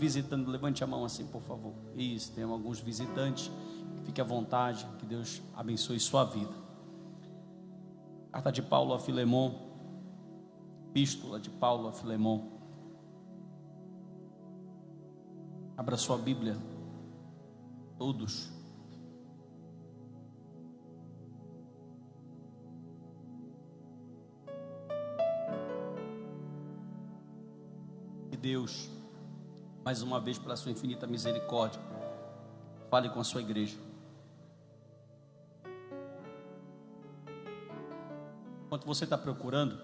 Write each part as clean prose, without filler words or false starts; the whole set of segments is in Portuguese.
visitando, levante a mão assim, por favor. Isso, tem alguns visitantes, fique à vontade, que Deus abençoe sua vida. Carta de Paulo a Filemon, epístola de Paulo a Filemon. Abra sua Bíblia, todos. Que Deus, mais uma vez, pela sua infinita misericórdia, fale com a sua igreja. Enquanto você está procurando,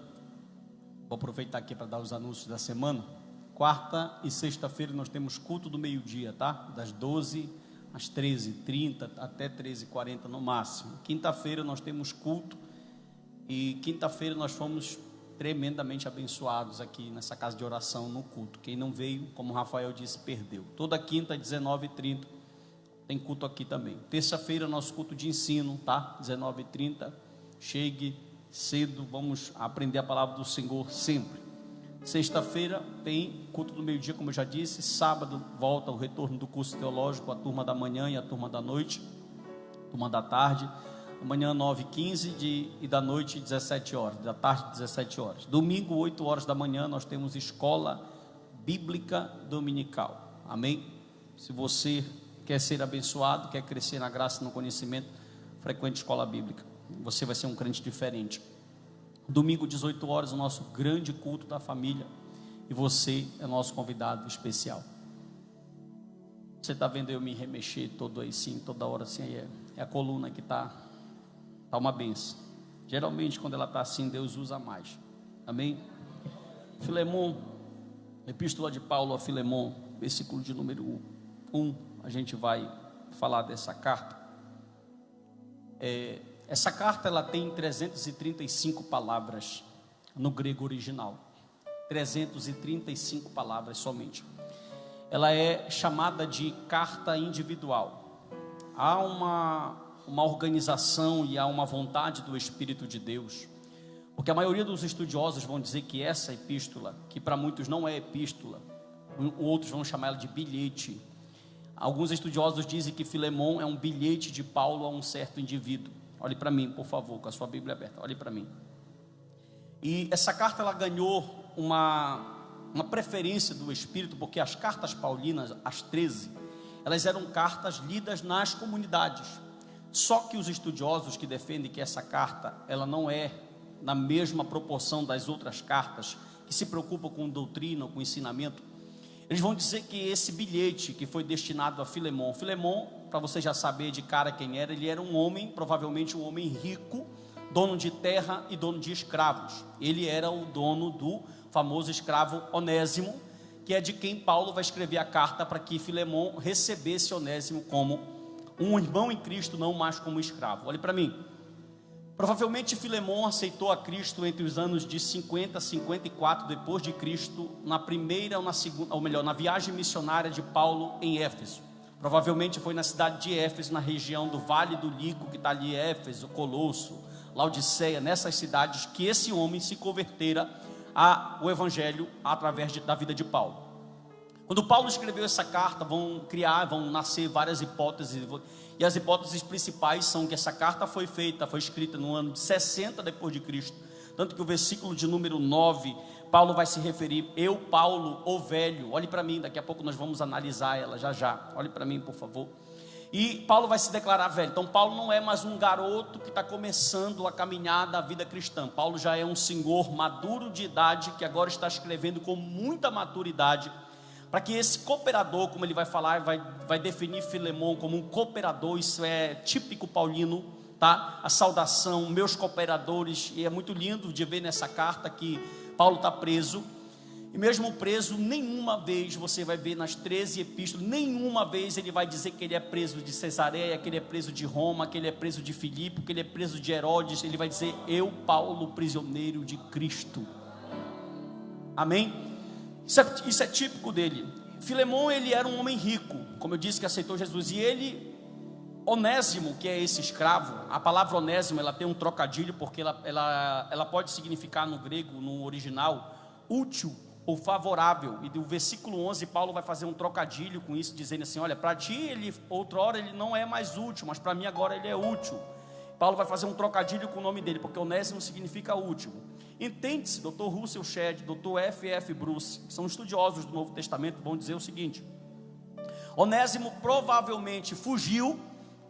vou aproveitar aqui para dar os anúncios da semana. Quarta e sexta-feira nós temos culto do meio-dia, tá? Das 12 às 13h30 até 13h40 no máximo. Quinta-feira nós temos culto e quinta-feira nós fomos tremendamente abençoados aqui nessa casa de oração no culto. Quem não veio, como o Rafael disse, perdeu. Toda quinta, 19h30, tem culto aqui também. Terça-feira, nosso culto de ensino, tá? 19h30, chegue cedo, vamos aprender a palavra do Senhor sempre. Sexta-feira tem culto do meio-dia, como eu já disse. Sábado, volta o retorno do curso teológico, a turma da manhã e a turma da noite, turma da tarde. Amanhã 9h15 e da noite 17 horas, da tarde 17 horas. Domingo 8 horas da manhã nós temos escola bíblica dominical. Amém? Se você quer ser abençoado, quer crescer na graça e no conhecimento, frequente escola bíblica. Você vai ser um crente diferente. Domingo 18 horas o nosso grande culto da família e você é nosso convidado especial. Você está vendo eu me remexer todo aí sim, toda hora assim, é a coluna que está uma benção. Geralmente quando ela está assim, Deus usa mais. Amém? Filemon, epístola de Paulo a Filemon, versículo de número 1, a gente vai falar dessa carta. Essa carta ela tem 335 palavras no grego original, 335 palavras somente. Ela é chamada de carta individual. Há uma organização e há uma vontade do Espírito de Deus, porque a maioria dos estudiosos vão dizer que essa epístola, que para muitos não é epístola, outros vão chamar ela de bilhete. Alguns estudiosos dizem que Filemon é um bilhete de Paulo a um certo indivíduo. Olhe para mim, por favor, com a sua Bíblia aberta, olhe para mim. E essa carta ela ganhou uma preferência do Espírito, porque as cartas paulinas, as 13, elas eram cartas lidas nas comunidades. Só que os estudiosos que defendem que essa carta, ela não é na mesma proporção das outras cartas, que se preocupam com doutrina, com ensinamento, eles vão dizer que esse bilhete que foi destinado a Filemon, para você já saber de cara quem era, ele era um homem, provavelmente um homem rico, dono de terra e dono de escravos. Ele era o dono do famoso escravo Onésimo, que é de quem Paulo vai escrever a carta para que Filemon recebesse Onésimo como um irmão em Cristo, não mais como escravo. Olhe para mim. Provavelmente Filemon aceitou a Cristo entre os anos de 50 a 54 depois de Cristo, na primeira ou na segunda, ou melhor, na viagem missionária de Paulo em Éfeso. Provavelmente foi na cidade de Éfeso, na região do Vale do Lico, que está ali, Éfeso, Colosso, Laodiceia, nessas cidades, que esse homem se convertera ao Evangelho através da vida de Paulo. Quando Paulo escreveu essa carta, vão nascer várias hipóteses, e as hipóteses principais são que essa carta foi escrita no ano de 60 depois de Cristo, tanto que o versículo de número 9, Paulo vai se referir, eu Paulo, o velho, olhe para mim, daqui a pouco nós vamos analisar ela já, olhe para mim por favor, e Paulo vai se declarar velho. Então Paulo não é mais um garoto que está começando a caminhar da vida cristã. Paulo já é um senhor maduro de idade, que agora está escrevendo com muita maturidade, para que esse cooperador, como ele vai falar, vai definir Filemon como um cooperador. Isso é típico paulino, tá? A saudação, meus cooperadores, e é muito lindo de ver nessa carta que Paulo está preso, e mesmo preso, nenhuma vez você vai ver nas 13 epístolas, nenhuma vez ele vai dizer que ele é preso de Cesareia, que ele é preso de Roma, que ele é preso de Filipe, que ele é preso de Herodes. Ele vai dizer, eu Paulo, prisioneiro de Cristo. Amém? Isso é típico dele. Filemon, ele era um homem rico, como eu disse, que aceitou Jesus. E ele, Onésimo, que é esse escravo, a palavra Onésimo, ela tem um trocadilho, porque ela pode significar no grego, no original, útil ou favorável. E do versículo 11, Paulo vai fazer um trocadilho com isso, dizendo assim: olha, para ti, outrora ele não é mais útil, mas para mim agora ele é útil. Paulo vai fazer um trocadilho com o nome dele, porque Onésimo significa último. Entende-se, Dr. Russell Shedd, Dr. F.F. Bruce, que são estudiosos do Novo Testamento, vão dizer o seguinte: Onésimo provavelmente fugiu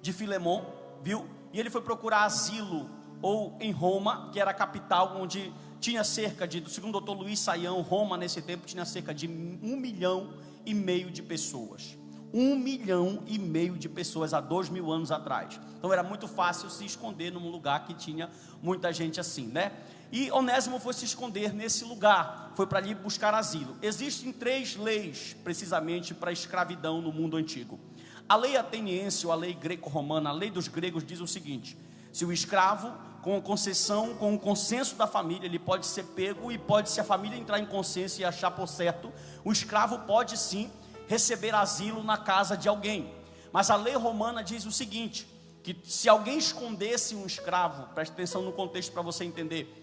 de Filemon, viu? E ele foi procurar asilo ou em Roma, que era a capital, onde tinha cerca de, segundo o Dr. Luiz Saião, Roma nesse tempo tinha cerca de 1,5 milhão de pessoas. 1,5 milhão de pessoas há 2.000 anos atrás. Então era muito fácil se esconder num lugar que tinha muita gente assim, né? E Onésimo foi se esconder nesse lugar, foi para ali buscar asilo. Existem 3 leis, precisamente, para a escravidão no mundo antigo. A lei ateniense, ou a lei greco-romana, a lei dos gregos diz o seguinte: se o escravo, com a concessão, com o consenso da família, ele pode ser pego e pode, se a família entrar em consenso e achar por certo, o escravo pode sim receber asilo na casa de alguém. Mas a lei romana diz o seguinte, que se alguém escondesse um escravo, preste atenção no contexto para você entender,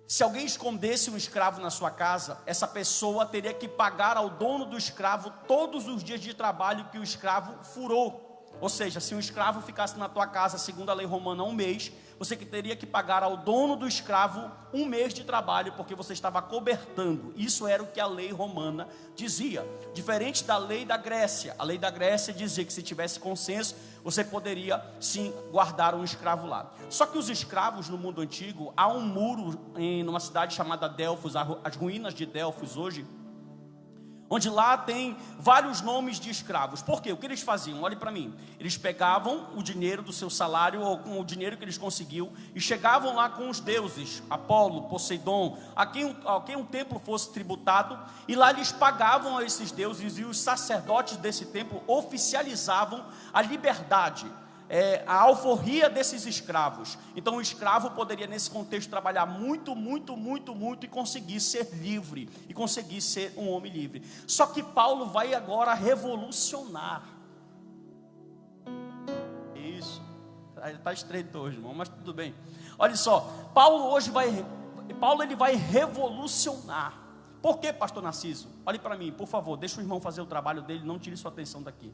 se alguém escondesse um escravo na sua casa, essa pessoa teria que pagar ao dono do escravo todos os dias de trabalho que o escravo furou. Ou seja, se um escravo ficasse na tua casa, segundo a lei romana, 1 mês, você que teria que pagar ao dono do escravo 1 mês de trabalho, porque você estava cobertando. Isso era o que a lei romana dizia. Diferente da lei da Grécia. A lei da Grécia dizia que se tivesse consenso, você poderia sim guardar um escravo lá. Só que os escravos no mundo antigo, há um muro numa cidade chamada Delfos, as ruínas de Delfos hoje, onde lá tem vários nomes de escravos. Por quê? O que eles faziam? Olhe para mim. Eles pegavam o dinheiro do seu salário, ou com o dinheiro que eles conseguiam, e chegavam lá com os deuses, Apolo, Poseidon, a quem um templo fosse tributado, e lá eles pagavam a esses deuses, e os sacerdotes desse templo oficializavam a liberdade, a alforria desses escravos. Então o escravo poderia nesse contexto trabalhar muito e conseguir ser livre, e conseguir ser um homem livre. Só que Paulo vai agora revolucionar isso. Está estreito hoje, irmão, mas tudo bem. Olha só, Paulo ele vai revolucionar. Por que, pastor Narciso? Olhe para mim, por favor, deixa o irmão fazer o trabalho dele, não tire sua atenção daqui.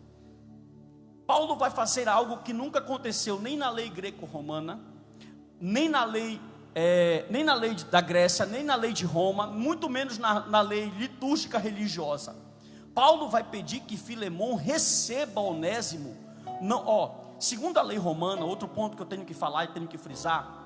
Paulo vai fazer algo que nunca aconteceu nem na lei greco-romana, nem na lei da Grécia, nem na lei de Roma, muito menos na lei litúrgica religiosa. Paulo vai pedir que Filemon receba Onésimo. Segundo a lei romana, outro ponto que eu tenho que falar e tenho que frisar,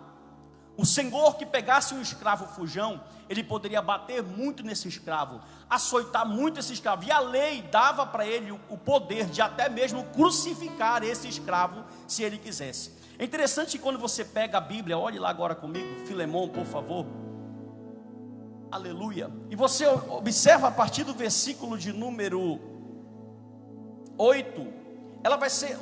o senhor que pegasse um escravo fujão, ele poderia bater muito nesse escravo, açoitar muito esse escravo, e a lei dava para ele o poder de até mesmo crucificar esse escravo, se ele quisesse. É interessante que quando você pega a Bíblia, olhe lá agora comigo, Filemon, por favor, aleluia, e você observa a partir do versículo de número 8,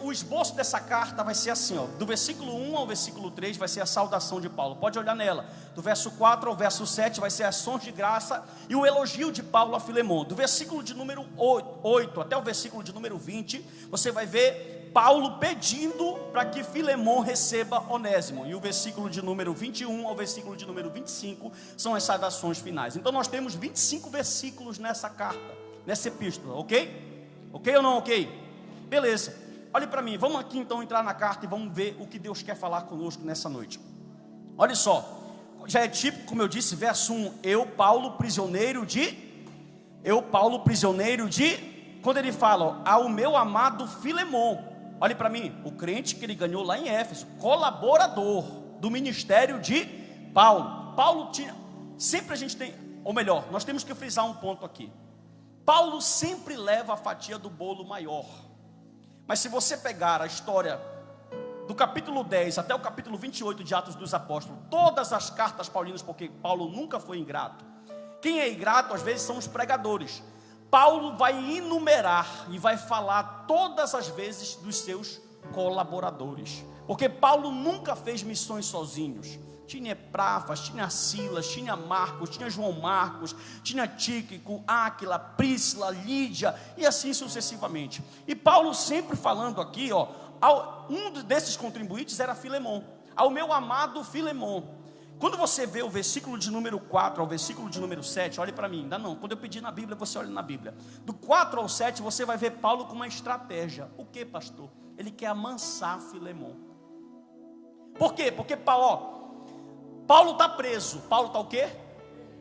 o esboço dessa carta vai ser assim, do versículo 1 ao versículo 3 vai ser a saudação de Paulo, pode olhar nela. Do verso 4 ao verso 7 vai ser ações de graça e o elogio de Paulo a Filemon. Do versículo de número 8 até o versículo de número 20, você vai ver Paulo pedindo para que Filemon receba Onésimo. E o versículo de número 21 ao versículo de número 25 são as saudações finais. Então nós temos 25 versículos nessa carta, nessa epístola, ok? Ok ou não ok? Beleza, olhe para mim, vamos aqui então entrar na carta e vamos ver o que Deus quer falar conosco nessa noite. Olha só, já é típico, como eu disse, verso 1, eu Paulo prisioneiro de, quando ele fala, ao meu amado Filemon, olhe para mim, o crente que ele ganhou lá em Éfeso, colaborador do ministério de Paulo. Paulo tinha, sempre a gente tem, ou melhor, nós temos que frisar um ponto aqui, Paulo sempre leva a fatia do bolo maior. Mas se você pegar a história do capítulo 10 até o capítulo 28 de Atos dos Apóstolos, todas as cartas paulinas, porque Paulo nunca foi ingrato. Quem é ingrato às vezes são os pregadores. Paulo vai enumerar e vai falar todas as vezes dos seus colaboradores, porque Paulo nunca fez missões sozinhos. Tinha Epáfras, tinha Silas, tinha Marcos, tinha João Marcos, tinha Tíquico, Áquila, Príscila, Lídia e assim sucessivamente. E Paulo sempre falando aqui, um desses contribuintes era Filemon, ao meu amado Filemon, Quando você vê o versículo de número 4 ao versículo de número 7, olhe para mim, ainda não, quando eu pedir na Bíblia, você olha na Bíblia. Do 4 ao 7, você vai ver Paulo com uma estratégia. O que, pastor? Ele quer amansar Filemon. Por quê? Porque Paulo está preso. Paulo está o quê?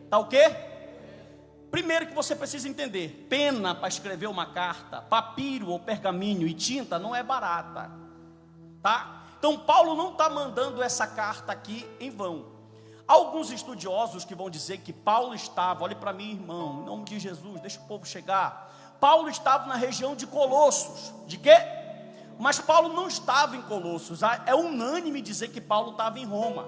Está o quê? Primeiro que você precisa entender, pena para escrever uma carta, papiro ou pergaminho e tinta não é barata, tá? Então Paulo não está mandando essa carta aqui em vão. Há alguns estudiosos que vão dizer que Paulo estava, olhe para mim, irmão, em nome de Jesus, deixa o povo chegar. Paulo estava na região de Colossos. De quê? Mas Paulo não estava em Colossos. É unânime dizer que Paulo estava em Roma.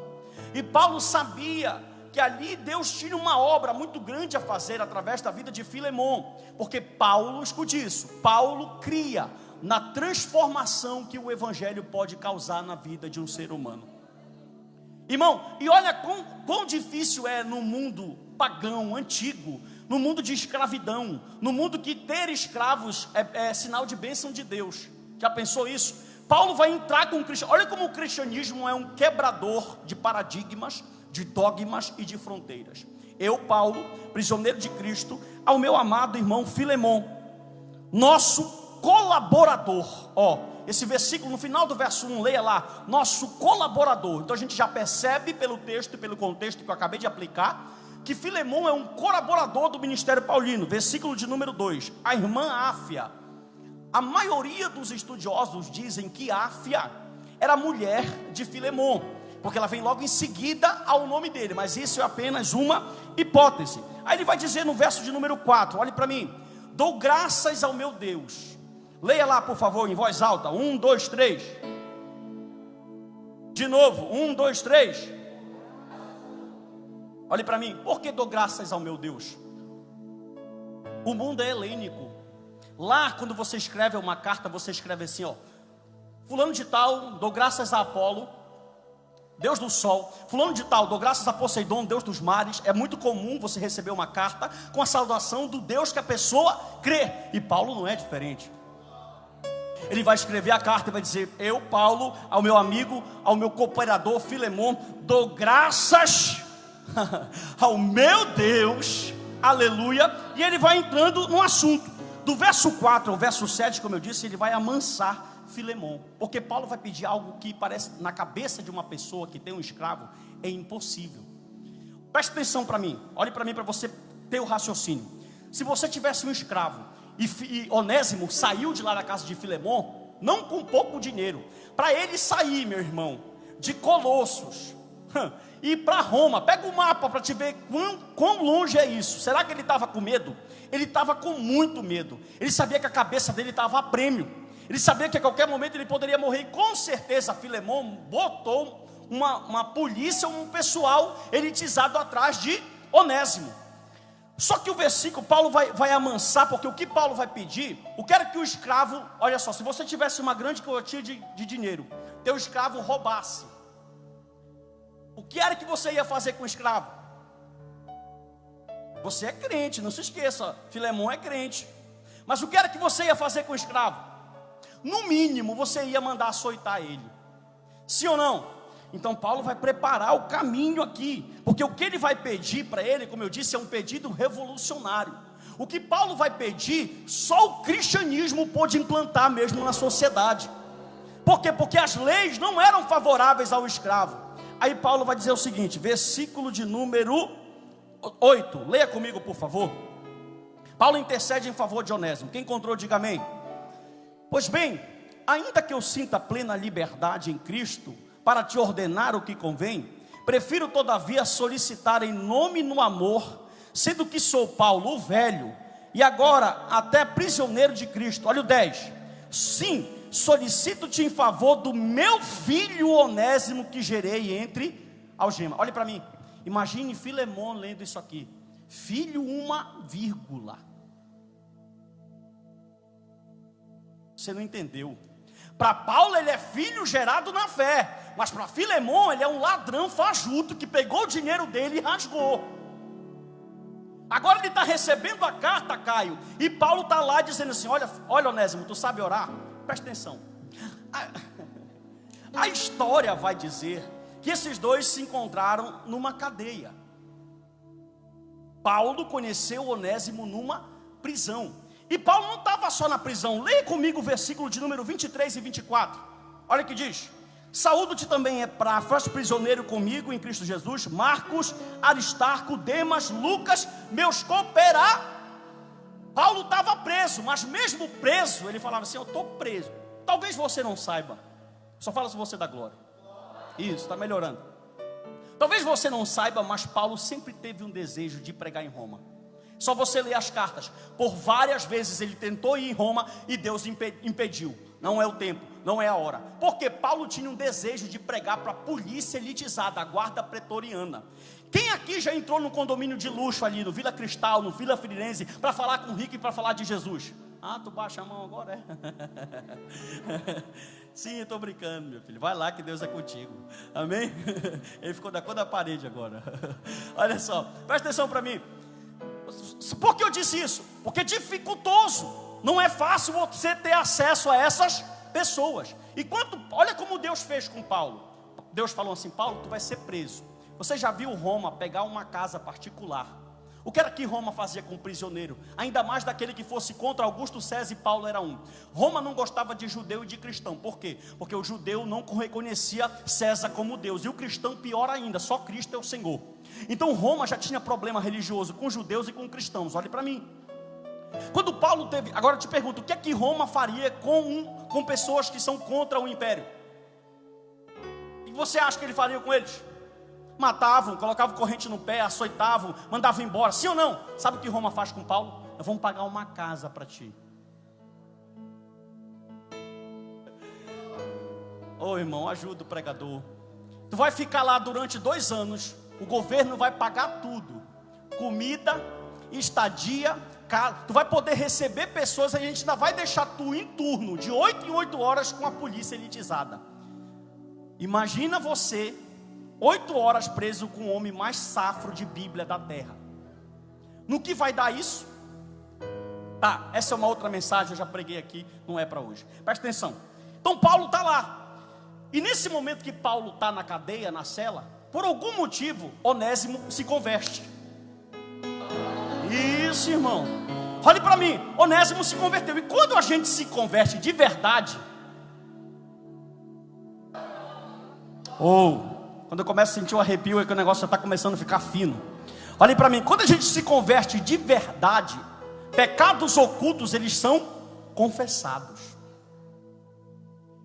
E Paulo sabia que ali Deus tinha uma obra muito grande a fazer através da vida de Filemon. Porque Paulo, escute isso, Paulo cria na transformação que o evangelho pode causar na vida de um ser humano. Irmão, e olha quão difícil é no mundo pagão, antigo, no mundo de escravidão, no mundo que ter escravos é sinal de bênção de Deus. Já pensou isso? Paulo vai entrar com o cristianismo. Olha como o cristianismo é um quebrador de paradigmas, de dogmas e de fronteiras. Eu, Paulo, prisioneiro de Cristo, ao meu amado irmão Filemon, nosso colaborador. Esse versículo, no final do verso 1, leia lá, nosso colaborador. Então a gente já percebe pelo texto e pelo contexto que eu acabei de aplicar, que Filemon é um colaborador do ministério paulino. Versículo de número 2, a irmã Áfia. A maioria dos estudiosos dizem que Áfia era mulher de Filemon, porque ela vem logo em seguida ao nome dele, mas isso é apenas uma hipótese. Aí ele vai dizer no verso de número 4, olhe para mim, dou graças ao meu Deus. Leia lá por favor em voz alta, 1, 2, 3. De novo, 1, 2, 3. Olhe para mim, por que dou graças ao meu Deus? O mundo é helênico. Lá quando você escreve uma carta, você escreve assim, fulano de tal, dou graças a Apolo, Deus do sol. Fulano de tal, dou graças a Poseidon, Deus dos mares. É muito comum você receber uma carta com a saudação do Deus que a pessoa crê. E Paulo não é diferente. Ele vai escrever a carta e vai dizer, eu, Paulo, ao meu amigo, ao meu cooperador Filemon, dou graças ao meu Deus, aleluia. E ele vai entrando no assunto. Do verso 4 ao verso 7, como eu disse, ele vai amansar Filemon, porque Paulo vai pedir algo que parece, na cabeça de uma pessoa que tem um escravo, é impossível. Preste atenção para mim, olhe para mim para você ter o raciocínio. Se você tivesse um escravo e Onésimo saiu de lá da casa de Filemon, não com pouco dinheiro, para ele sair, meu irmão, de Colossos e ir para Roma, pega o mapa para te ver quão longe é isso. Será que ele estava com medo? Ele estava com muito medo. Ele sabia que a cabeça dele estava a prêmio. Ele sabia que a qualquer momento ele poderia morrer. E com certeza Filemon botou uma polícia, um pessoal elitizado atrás de Onésimo. Só que o versículo, Paulo vai amansar, porque o que Paulo vai pedir, o que era que o escravo, olha só, se você tivesse uma grande quantia de dinheiro, teu escravo roubasse, o que era que você ia fazer com o escravo? Você é crente, não se esqueça, Filemon é crente. Mas o que era que você ia fazer com o escravo? No mínimo, você ia mandar açoitar ele. Sim ou não? Então Paulo vai preparar o caminho aqui, porque o que ele vai pedir para ele, como eu disse, é um pedido revolucionário. O que Paulo vai pedir, só o cristianismo pôde implantar mesmo na sociedade. Por quê? Porque as leis não eram favoráveis ao escravo. Aí Paulo vai dizer o seguinte, versículo de número 8, leia comigo por favor. Paulo intercede em favor de Onésimo. Quem encontrou, diga amém. Pois bem, ainda que eu sinta plena liberdade em Cristo para te ordenar o que convém, prefiro todavia solicitar em nome e no amor, sendo que sou Paulo o velho, e agora até prisioneiro de Cristo. Olha o 10. Sim, solicito-te em favor do meu filho Onésimo, que gerei entre algemas. Olhe para mim, imagine Filemon lendo isso aqui. Filho, uma vírgula. Você não entendeu. Para Paulo ele é filho gerado na fé, mas para Filemon ele é um ladrão fajuto que pegou o dinheiro dele e rasgou. Agora ele está recebendo a carta, Caio, e Paulo está lá dizendo assim, olha Onésimo, tu sabe orar? Presta atenção. A história vai dizer que esses dois se encontraram numa cadeia. Paulo conheceu Onésimo numa prisão. E Paulo não estava só na prisão. Leia comigo o versículo de número 23 e 24. Olha o que diz: saúdo-te também, Epáfras, prisioneiro comigo em Cristo Jesus, Marcos, Aristarco, Demas, Lucas, meus cooperadores. Paulo estava preso, mas mesmo preso, ele falava assim: eu estou preso. Talvez você não saiba, só fala se você dá glória. Isso, está melhorando. Talvez você não saiba, mas Paulo sempre teve um desejo de pregar em Roma. Só você ler as cartas. Por várias vezes ele tentou ir em Roma e Deus impediu. Não é o tempo, não é a hora. Porque Paulo tinha um desejo de pregar para a polícia elitizada, a guarda pretoriana. Quem aqui já entrou no condomínio de luxo ali, no Vila Cristal, no Vila Firenze, para falar com o rico e para falar de Jesus? Ah, tu baixa a mão agora, é? Sim, eu estou brincando, meu filho. Vai lá que Deus é contigo. Amém? Ele ficou da cor da parede agora. Olha só, presta atenção para mim. Por que eu disse isso? Porque é dificultoso. Não é fácil você ter acesso a essas pessoas. Olha como Deus fez com Paulo. Deus falou assim: Paulo, tu vai ser preso. Você já viu Roma pegar uma casa particular? O que era que Roma fazia com o prisioneiro? Ainda mais daquele que fosse contra Augusto César, e Paulo era um. Roma não gostava de judeu e de cristão. Por quê? Porque o judeu não reconhecia César como Deus. E o cristão pior ainda, só Cristo é o Senhor. Então Roma já tinha problema religioso com judeus e com cristãos. Olhe para mim. Quando Paulo teve... Agora eu te pergunto, o que é que Roma faria com pessoas que são contra o império? O que você acha que ele faria com eles? Matavam, colocavam corrente no pé, açoitavam, mandavam embora. Sim ou não? Sabe o que Roma faz com Paulo? Nós vamos pagar uma casa para ti. Ô irmão, ajuda o pregador. Tu vai ficar lá durante 2 anos. O governo vai pagar tudo: comida, estadia, casa. Tu vai poder receber pessoas. A gente ainda vai deixar tu em turno de 8 em 8 horas com a polícia elitizada. Imagina você 8 horas preso com o homem mais safro de Bíblia da terra. No que vai dar isso? Tá, essa é uma outra mensagem, eu já preguei aqui, não é para hoje. Presta atenção. Então Paulo está lá. E nesse momento que Paulo está na cadeia, na cela, por algum motivo, Onésimo se converte. Isso, irmão. Olhe para mim, Onésimo se converteu. E quando a gente se converte de verdade, quando eu começo a sentir o arrepio, é que o negócio já está começando a ficar fino. Olhe para mim, quando a gente se converte de verdade, pecados ocultos, eles são confessados.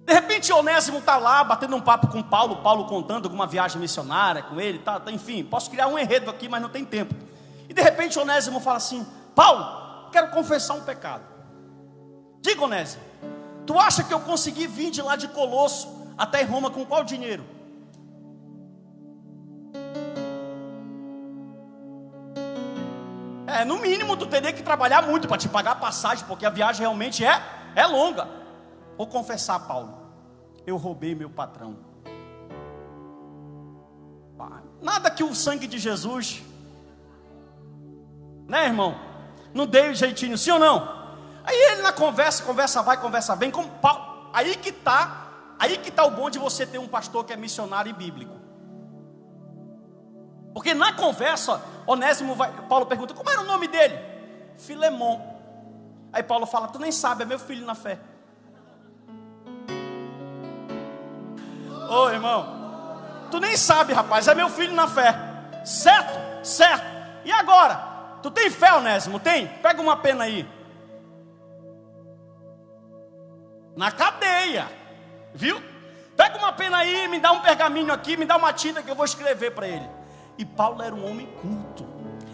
De repente Onésimo está lá, batendo um papo com Paulo, Paulo contando alguma viagem missionária com ele, enfim, posso criar um enredo aqui, mas não tem tempo. E de repente Onésimo fala assim: Paulo, quero confessar um pecado. Diga, Onésimo, tu acha que eu consegui vir de lá de Colosso até Roma com qual dinheiro? No mínimo tu teria que trabalhar muito para te pagar a passagem, porque a viagem realmente é longa. Vou confessar, Paulo, eu roubei meu patrão. Nada que o sangue de Jesus, né, irmão? Não dei o jeitinho, sim ou não? Aí ele na conversa vai, conversa vem, como Paulo. Aí que tá o bom de você ter um pastor que é missionário e bíblico. Porque na conversa, Paulo pergunta: como era o nome dele? Filemon. Aí Paulo fala: tu nem sabe, é meu filho na fé. Ô irmão, tu nem sabe, rapaz, é meu filho na fé. Certo? Certo. E agora? Tu tem fé, Onésimo? Tem? Pega uma pena aí. Na cadeia, viu? Pega uma pena aí, me dá um pergaminho aqui, me dá uma tinta que eu vou escrever para ele. E Paulo era um homem culto,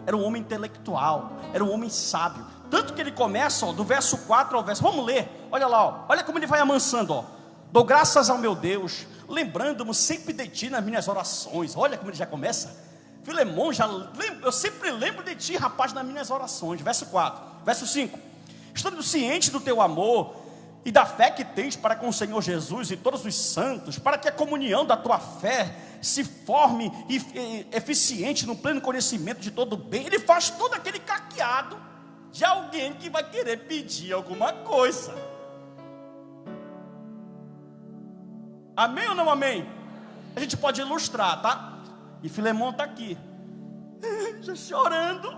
era um homem intelectual, era um homem sábio. Tanto que ele começa, do verso 4 ao verso... Vamos ler, olha lá, olha como ele vai amansando. Dou graças ao meu Deus, lembrando-me sempre de ti nas minhas orações. Olha como ele já começa. Filemon, eu sempre lembro de ti, rapaz, nas minhas orações. Verso 4, verso 5. Estando ciente do teu amor e da fé que tens para com o Senhor Jesus e todos os santos, para que a comunhão da tua fé se forme eficiente no pleno conhecimento de todo o bem. Ele faz todo aquele caqueado de alguém que vai querer pedir alguma coisa. Amém ou não amém? A gente pode ilustrar, tá? E Filemão está aqui, já chorando.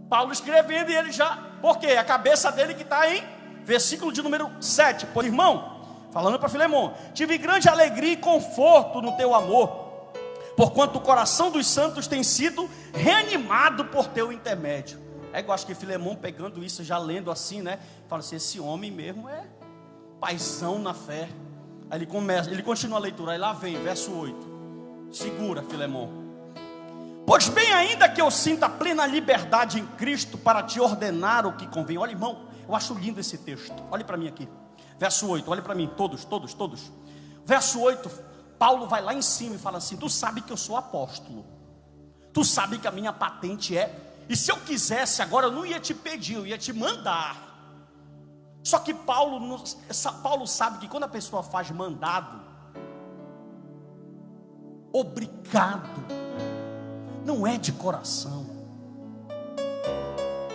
Paulo escrevendo e ele já... Por quê? A cabeça dele que está em versículo de número 7. Por irmão, falando para Filemão: tive grande alegria e conforto no teu amor, porquanto o coração dos santos tem sido reanimado por teu intermédio. É igual, acho que Filemão pegando isso, já lendo assim, né? Fala assim: esse homem mesmo é paizão na fé. Aí ele continua a leitura, aí lá vem, verso 8. Segura, Filemão. Pois bem, ainda que eu sinta plena liberdade em Cristo para te ordenar o que convém. Olha, irmão, eu acho lindo esse texto. Olhe para mim aqui. Verso 8, olhe para mim, todos. Verso 8, Paulo vai lá em cima e fala assim: tu sabe que eu sou apóstolo. Tu sabe que a minha patente é... E se eu quisesse agora, eu não ia te pedir, eu ia te mandar. Só que Paulo sabe que quando a pessoa faz mandado, obrigado, não é de coração,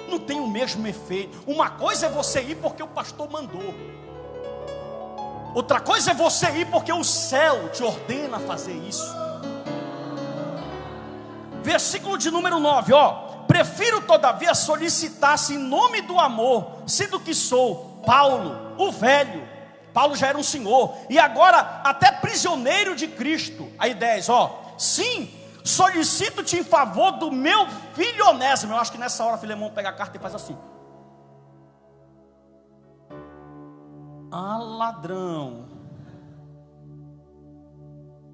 não tem o mesmo efeito. Uma coisa é você ir porque o pastor mandou, outra coisa é você ir porque o céu te ordena a fazer isso. Versículo de número 9, ó. Prefiro todavia solicitar-se em nome do amor, sendo que sou Paulo, o velho. Paulo já era um senhor, e agora até prisioneiro de Cristo. Aí 10, ó. Sim, solicito-te em favor do meu filho Onésimo. Eu acho que nessa hora Filemão pega a carta e faz assim: ah, ladrão.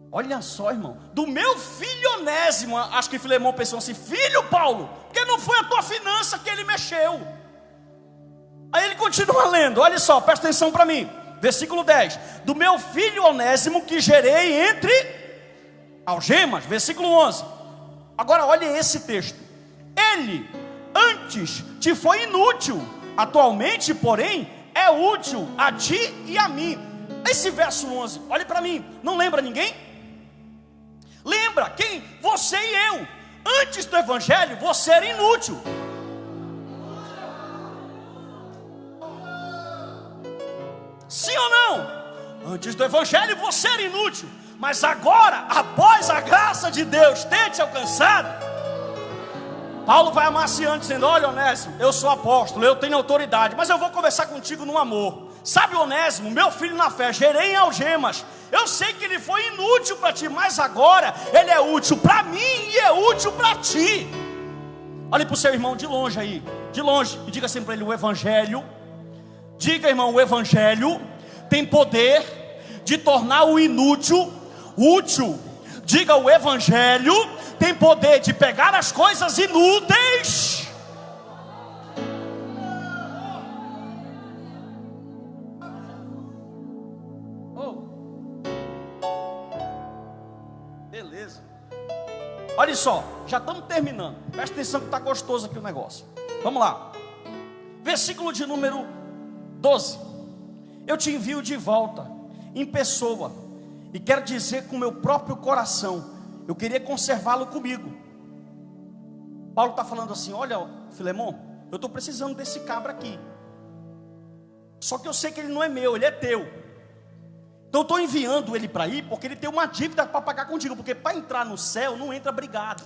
Olha só, irmão, do meu filho Onésimo. Acho que Filemão pensou assim: filho Paulo, porque não foi a tua finança que ele mexeu. Aí ele continua lendo, olha só, presta atenção para mim. Versículo 10: do meu filho Onésimo que gerei entre algemas. Versículo 11. Agora olha esse texto: ele antes te foi inútil, atualmente porém é útil a ti e a mim. Esse verso 11, olhe para mim, não lembra ninguém? Lembra quem? Você e eu. Antes do evangelho você era inútil. Sim ou não? Antes do evangelho você era inútil. Mas agora, após a graça de Deus ter te alcançado, Paulo vai amaciando dizendo: olha, Onésimo, eu sou apóstolo, eu tenho autoridade, mas eu vou conversar contigo no amor. Sabe, Onésimo, meu filho na fé, gerei em algemas. Eu sei que ele foi inútil para ti, mas agora ele é útil para mim e é útil para ti. Olhe para o seu irmão de longe aí, de longe, e diga assim para ele: o evangelho, diga, irmão, o evangelho tem poder de tornar o inútil útil. Diga: o evangelho tem poder de pegar as coisas inúteis. Beleza. Olha só, já estamos terminando. Presta atenção que está gostoso aqui o negócio. Vamos lá. Versículo de número 12. Eu te envio de volta em pessoa, e quero dizer com o meu próprio coração, eu queria conservá-lo comigo. Paulo está falando assim: olha, Filemão, eu estou precisando desse cabra aqui. Só que eu sei que ele não é meu, ele é teu. Então eu estou enviando ele para ir, porque ele tem uma dívida para pagar contigo. Porque para entrar no céu, não entra brigado.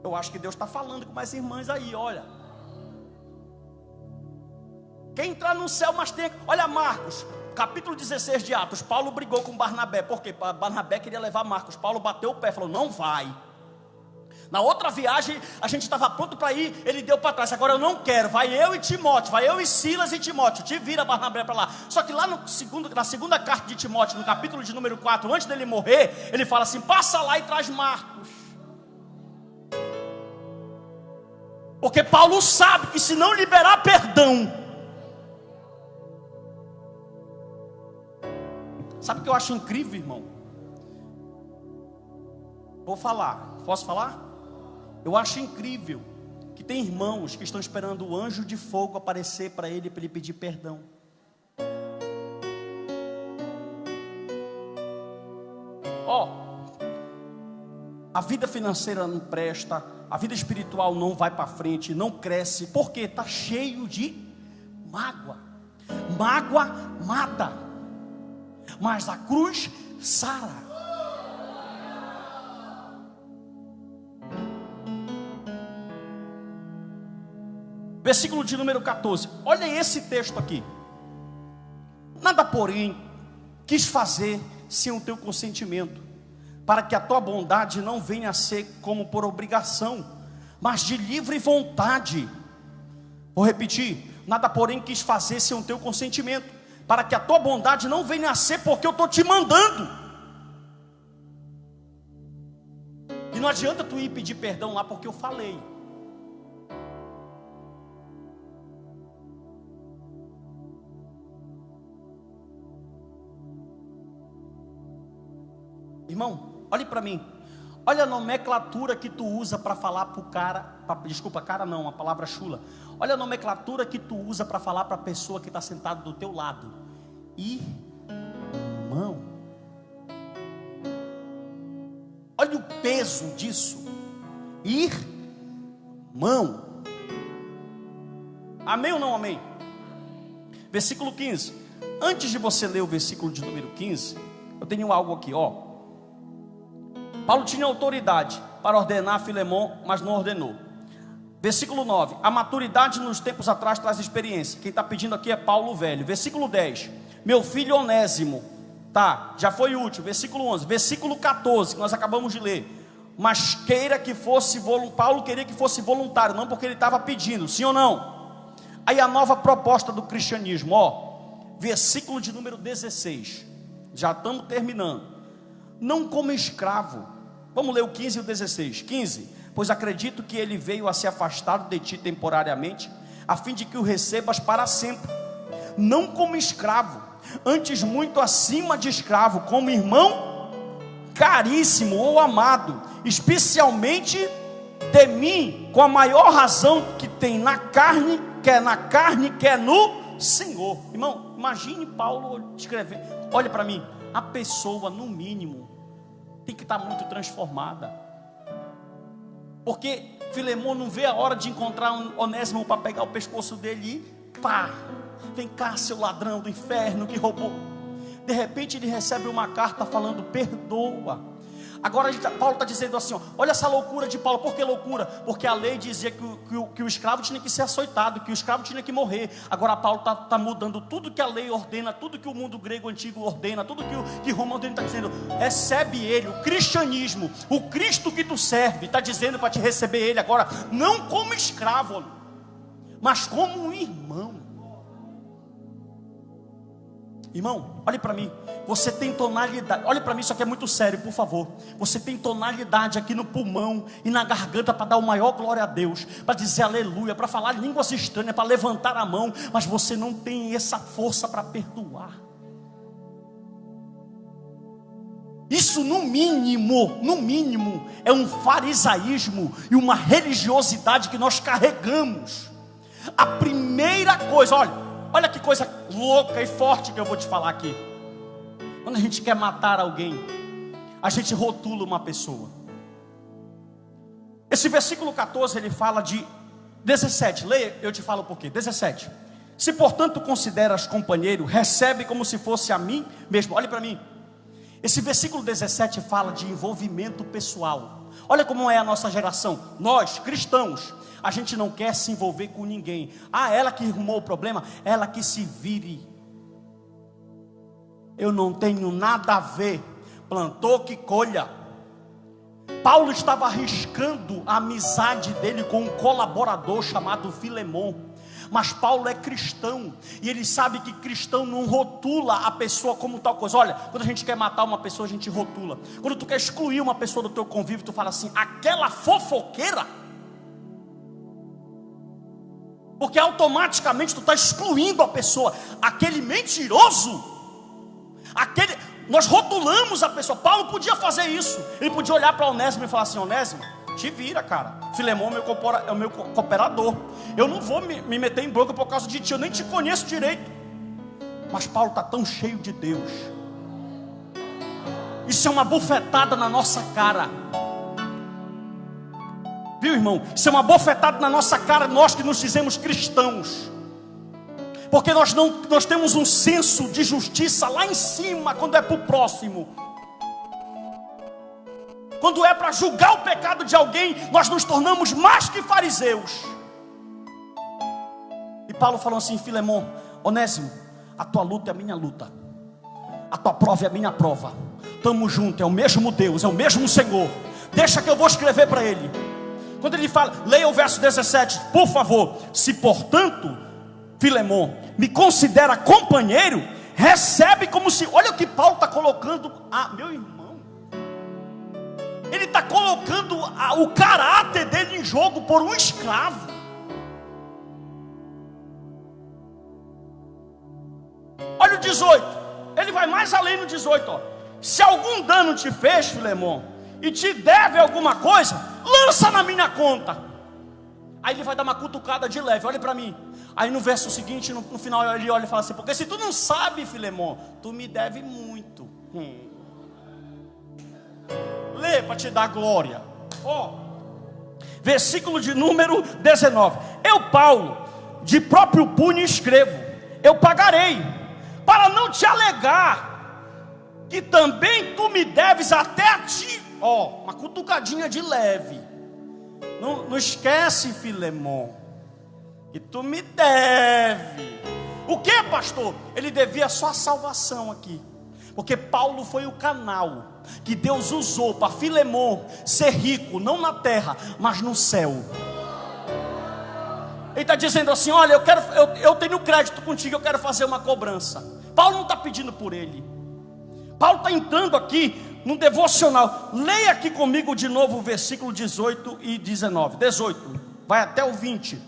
Eu acho que Deus está falando com mais irmãs aí, olha. Quem entrar no céu, mas tem... Olha Marcos, capítulo 16 de Atos. Paulo brigou com Barnabé, porque Barnabé queria levar Marcos. Paulo bateu o pé, falou: não vai. Na outra viagem, a gente estava pronto para ir, ele deu para trás: agora eu não quero, vai eu e Timóteo, vai eu e Silas e Timóteo, te vira Barnabé para lá. Só que lá na segunda carta de Timóteo, no capítulo de número 4, antes dele morrer, ele fala assim: passa lá e traz Marcos. Porque Paulo sabe que se não liberar perdão... Sabe o que eu acho incrível, irmão? Vou falar, posso falar? Eu acho incrível que tem irmãos que estão esperando o anjo de fogo aparecer para ele pedir perdão. A vida financeira não presta, a vida espiritual não vai para frente, não cresce, porque está cheio de mágoa. Mágoa mata, mas a cruz sara. Versículo de número 14. Olha esse texto aqui. Nada, porém, quis fazer sem o teu consentimento, para que a tua bondade não venha a ser como por obrigação, mas de livre vontade. Vou repetir. Nada, porém, quis fazer sem o teu consentimento, para que a tua bondade não venha a ser porque eu estou te mandando. E não adianta tu ir pedir perdão lá porque eu falei. Irmão, olhe para mim. Olha a nomenclatura que tu usa para falar para o cara. Desculpa, cara não, a palavra chula. Olha a nomenclatura que tu usa para falar para a pessoa que está sentada do teu lado. Irmão. Olha o peso disso. Irmão. Amém ou não amém? Versículo 15. Antes de você ler o versículo de número 15, eu tenho algo aqui, ó. Paulo tinha autoridade para ordenar a Filemon, mas não ordenou. Versículo 9. A maturidade nos tempos atrás traz experiência. Quem está pedindo aqui é Paulo velho. Versículo 10. Meu filho Onésimo. Tá, já foi útil. Versículo 11. Versículo 14, que nós acabamos de ler. Mas queira que fosse voluntário. Paulo queria que fosse voluntário, não porque ele estava pedindo, sim ou não? Aí a nova proposta do cristianismo, ó. Versículo de número 16. Já estamos terminando. Não como escravo. Vamos ler o 15 e o 16. 15. Pois acredito que ele veio a se afastar de ti temporariamente, a fim de que o recebas para sempre. Não como escravo, antes muito acima de escravo, como irmão caríssimo ou amado, especialmente de mim, com a maior razão que tem na carne, quer no Senhor. Irmão, imagine Paulo escrever. Olha para mim, a pessoa no mínimo tem que estar muito transformada, porque Filemon não vê a hora de encontrar um Onésimo para pegar o pescoço dele e pá, vem cá seu ladrão do inferno que roubou. De repente ele recebe uma carta falando perdoa. Agora Paulo está dizendo assim, ó, olha essa loucura de Paulo. Por que loucura? Porque a lei dizia que o escravo tinha que ser açoitado, que o escravo tinha que morrer. Agora Paulo está mudando tudo que a lei ordena, tudo que o mundo grego antigo ordena, tudo que Roma ordena, está dizendo, recebe ele, o cristianismo, o Cristo que tu serve, está dizendo para te receber ele agora, não como escravo, mas como um irmão. Irmão, olhe para mim. Você tem tonalidade. Olhe para mim, isso aqui é muito sério, por favor. Você tem tonalidade aqui no pulmão e na garganta para dar o maior glória a Deus, para dizer aleluia, para falar línguas estranhas, para levantar a mão, mas você não tem essa força para perdoar. Isso no mínimo é um farisaísmo e uma religiosidade que nós carregamos. A primeira coisa, olha que coisa louca e forte que eu vou te falar aqui. Quando a gente quer matar alguém, a gente rotula uma pessoa. Esse versículo 14, ele fala de 17, leia, eu te falo por quê. 17. Se portanto consideras companheiro, recebe como se fosse a mim mesmo. Olhe para mim. Esse versículo 17 fala de envolvimento pessoal. Olha como é a nossa geração. Nós, cristãos, a gente não quer se envolver com ninguém. Ela que arrumou o problema, ela que se vire. Eu não tenho nada a ver. Plantou que colha. Paulo estava arriscando a amizade dele com um colaborador chamado Filemon. Mas Paulo é cristão, e ele sabe que cristão não rotula a pessoa como tal coisa. Olha, quando a gente quer matar uma pessoa, a gente rotula. Quando tu quer excluir uma pessoa do teu convívio, tu fala assim, aquela fofoqueira. Porque automaticamente tu está excluindo a pessoa. Aquele mentiroso. Nós rotulamos a pessoa. Paulo podia fazer isso. Ele podia olhar para Onésimo e falar assim, Onésimo, te vira, cara. Filemon é o meu cooperador. Eu não vou me meter em bronca por causa de ti. Eu nem te conheço direito. Mas Paulo está tão cheio de Deus. Isso é uma bufetada na nossa cara. Viu, irmão? Isso é uma bofetada na nossa cara, nós que nos dizemos cristãos. Porque nós temos um senso de justiça lá em cima, quando é para o próximo. Quando é para julgar o pecado de alguém, nós nos tornamos mais que fariseus. E Paulo falou assim: Filemon, Onésimo, a tua luta é a minha luta, a tua prova é a minha prova. Estamos juntos, é o mesmo Deus, é o mesmo Senhor. Deixa que eu vou escrever para ele. Quando ele fala, leia o verso 17, por favor. Se portanto, Filemon, me considera companheiro, recebe como se... Olha o que Paulo está colocando. Meu irmão, ele está colocando o caráter dele em jogo por um escravo. Olha o 18, ele vai mais além no 18, ó. Se algum dano te fez, Filemon, e te deve alguma coisa, lança na minha conta. Aí ele vai dar uma cutucada de leve, olha para mim. Aí no verso seguinte, no final ele olha e fala assim: porque se tu não sabe, Filemon, tu me deve muito. Lê para te dar glória. Versículo de número 19. Eu, Paulo, de próprio punho escrevo: eu pagarei, para não te alegar que também tu me deves até a ti. Uma cutucadinha de leve. Não esquece, Filemon, que tu me deve. O que, pastor? Ele devia só a salvação aqui. Porque Paulo foi o canal que Deus usou para Filemon ser rico, não na terra, mas no céu. Ele está dizendo assim: olha, eu tenho crédito contigo, eu quero fazer uma cobrança. Paulo não está pedindo por ele. Paulo está entrando aqui num devocional. Leia aqui comigo de novo o versículo 18 e 19. 18, vai até o 20.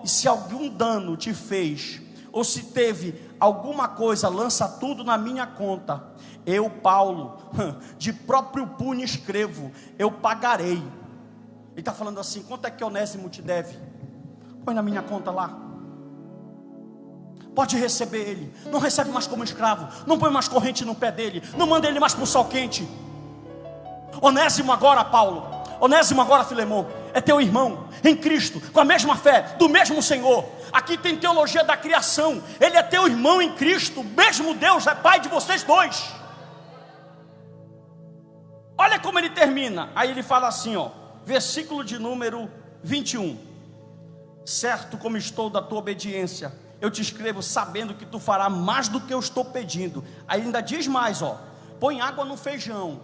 E se algum dano te fez, ou se teve alguma coisa, lança tudo na minha conta. Eu, Paulo, de próprio punho escrevo: eu pagarei. Ele está falando assim: quanto é que Onésimo te deve? Põe na minha conta lá. Pode receber ele. Não recebe mais como escravo. Não põe mais corrente no pé dele. Não manda ele mais para o sol quente. Onésimo agora, Paulo, Onésimo agora, Filemon, é teu irmão em Cristo, com a mesma fé, do mesmo Senhor. Aqui tem teologia da criação. Ele é teu irmão em Cristo. O mesmo Deus é pai de vocês dois. Olha como ele termina. Aí ele fala assim, versículo de número 21. Certo como estou da tua obediência, eu te escrevo sabendo que tu farás mais do que eu estou pedindo. Aí ainda diz mais, põe água no feijão.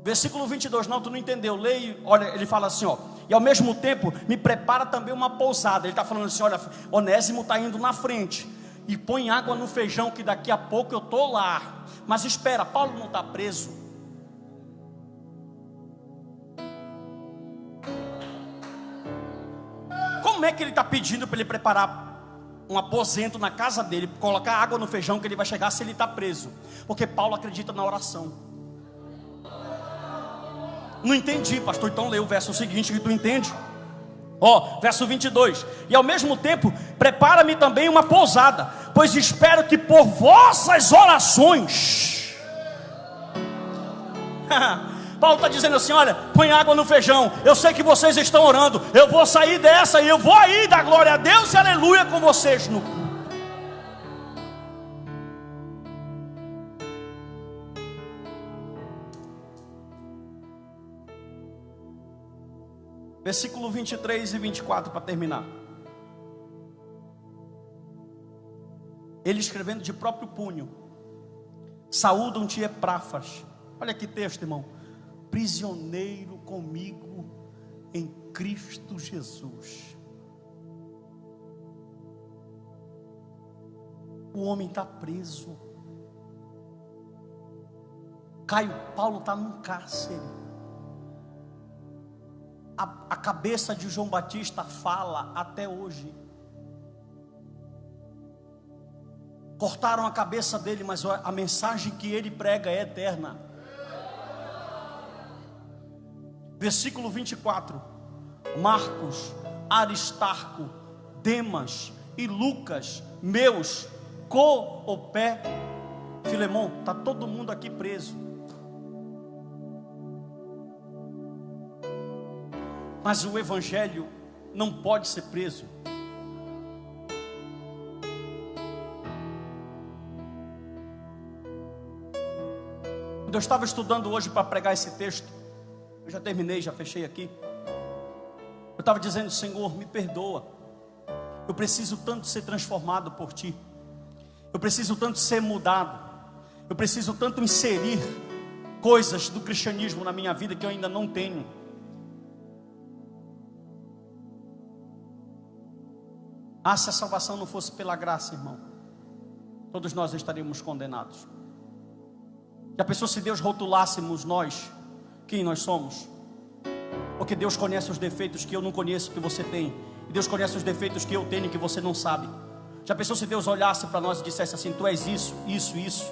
Versículo 22, não, tu não entendeu, leia, olha, ele fala assim, e ao mesmo tempo, me prepara também uma pousada. Ele está falando assim, olha, Onésimo está indo na frente, e põe água no feijão, que daqui a pouco eu estou lá. Mas espera, Paulo não está preso. Como é que ele está pedindo para ele preparar um aposento na casa dele, colocar água no feijão, que ele vai chegar se ele está preso? Porque Paulo acredita na oração. Não entendi, pastor, então lê o verso seguinte que tu entende. Verso 22. E ao mesmo tempo, prepara-me também uma pousada, pois espero que por vossas orações... Paulo está dizendo assim, olha, põe água no feijão, eu sei que vocês estão orando, eu vou sair dessa e eu vou aí dar glória a Deus e aleluia com vocês no culto. Versículo 23 e 24 para terminar. Ele escrevendo de próprio punho: saúdam-te Epáfras. Olha que texto, irmão. Prisioneiro comigo em Cristo Jesus. O homem está preso. Paulo está num cárcere. A cabeça de João Batista fala até hoje. Cortaram a cabeça dele, mas a mensagem que ele prega é eterna. Versículo 24. Marcos, Aristarco, Demas e Lucas, meus co-opé. Filemon, está todo mundo aqui preso. Mas o evangelho não pode ser preso. Quando eu estava estudando hoje para pregar esse texto, eu já terminei, já fechei aqui. Eu estava dizendo: Senhor, me perdoa. Eu preciso tanto ser transformado por Ti. Eu preciso tanto ser mudado. Eu preciso tanto inserir coisas do cristianismo na minha vida que eu ainda não tenho. Ah, se a salvação não fosse pela graça, irmão, todos nós estaríamos condenados. Já pensou se Deus rotulássemos nós, quem nós somos? Porque Deus conhece os defeitos que eu não conheço, que você tem. E Deus conhece os defeitos que eu tenho, que você não sabe. Já pensou se Deus olhasse para nós e dissesse assim: tu és isso, isso, isso.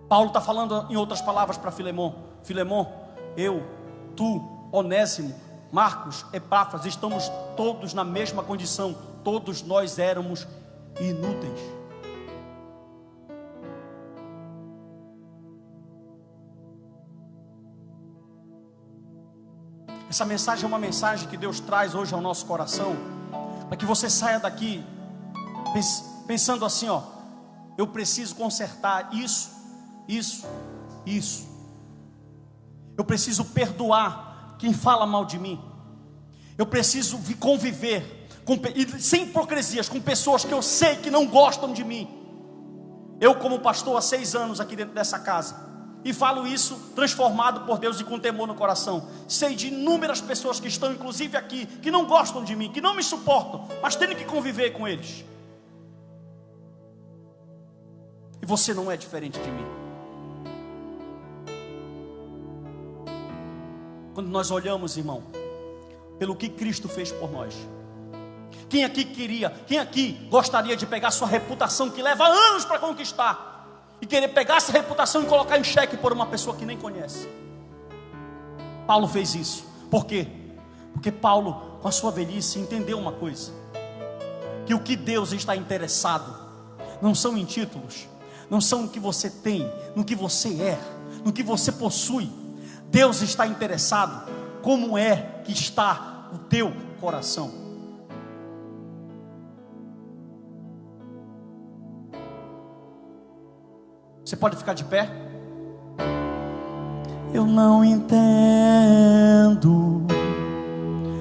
Paulo está falando em outras palavras para Filemon: Filemon, eu, tu, Onésimo, Marcos, Epáfras, estamos todos na mesma condição. Todos nós éramos inúteis. Essa mensagem é uma mensagem que Deus traz hoje ao nosso coração, para que você saia daqui pensando assim: ó, eu preciso consertar isso, isso, isso. Eu preciso perdoar quem fala mal de mim. Eu preciso conviver sem hipocrisias com pessoas que eu sei que não gostam de mim. Eu, como pastor há 6 anos aqui dentro dessa casa, e falo isso transformado por Deus e com temor no coração, sei de inúmeras pessoas que estão inclusive aqui, que não gostam de mim, que não me suportam, mas tenho que conviver com eles. E você não é diferente de mim. Quando nós olhamos, irmão, pelo que Cristo fez por nós, quem aqui gostaria de pegar sua reputação, que leva anos para conquistar, e querer pegar essa reputação e colocar em xeque por uma pessoa que nem conhece? Paulo fez isso. Por quê? Porque Paulo, com a sua velhice, entendeu uma coisa: que o que Deus está interessado não são em títulos, não são no que você tem, no que você é, no que você possui. Deus está interessado como é que está o teu coração. Você pode ficar de pé? Eu não entendo